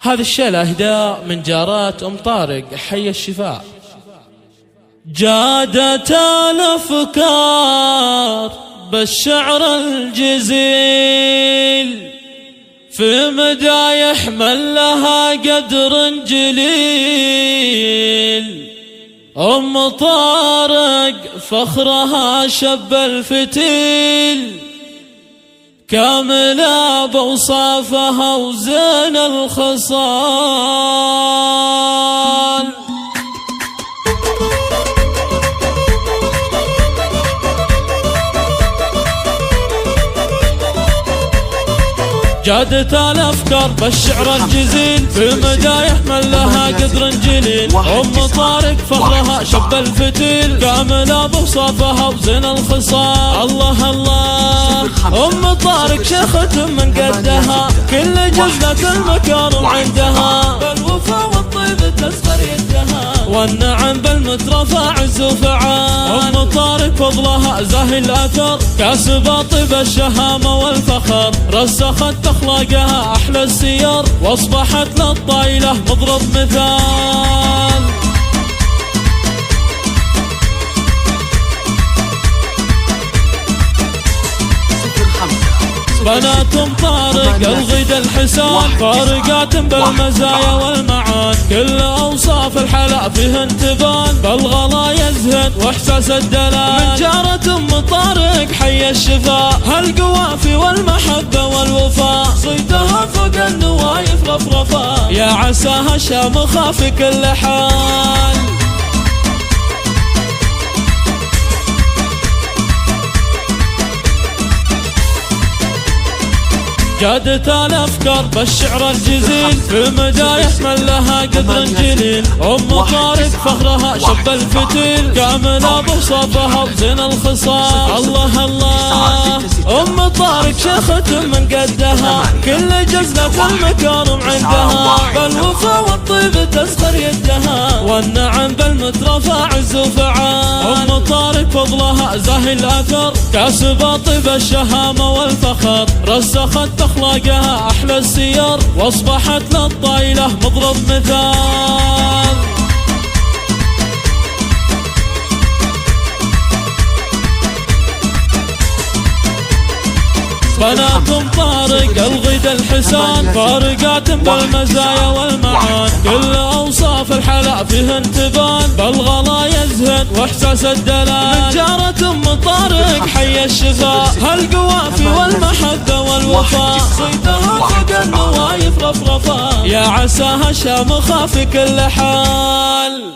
هذا الشيلة اهداء من جارات ام طارق حي الشفاء. جادت الافكار بالشعر الجزيل في مدايح من لها قدر جليل. ام طارق فخرها شب الفتيل كاملة بوصافها وزين الخصال. جادت الافكار بالشعر الجزيل في مدايح من لها قدر جليل. ام طارق فخرها شب الفتيل كاملة بوصافها وزين الخصال. الله الله ام طارق شيخة من قدها كل جزلة المكارم عندها. بالوفا والطيب تسخر يدها والنعم بالمترفع عز وفعال. ام طارق فضلها زاهي الاثر كاسبة طيب الشهامة والفخر. رسخت اخلاقها احلى السير واصبحت للطايلة مضرب مثال. بنات ام طارق الغيد الحسان فارقات بالمزايا والمعان. كل اوصاف الحلا فيهن تبان بالغلا يزهد واحساس الدلال. من جارة ام طارق حي الشفاء هالقوافي والمحبة والوفاء. صيتها فوق النوايف رفرفا يا عساها شامخة في كل حال. جادت الافكار بالشعر الجزيل في مدايح من لها قدر جليل. ام طارق فخرها شب الفتيل كاملة بوصافها وزين الخصال. الله الله ام طارق شيخة من قدها كل جزلة المكارم عندها. بالوفا والطيب تسخر يدها والنعم بالمترفع عز وفعال. ام طارق فضلها زاهي الاثر كاسبة طيب الشهامة والفخر. رسخت اخلاقها احلى السير واصبحت للطايلة مضرب مثال. بنات ام طارق الغيد الحسان فارقات بالمزايا والمعان. كل اوصاف الحلا فيهن تبان بالغلا يزهد واحساس الدلال. من جارة ام طارق حي الشفاء هالقوافي والمحبة والوفاء. صيتها فوق النوايف رفرفا يا عساها شامخة في كل حال.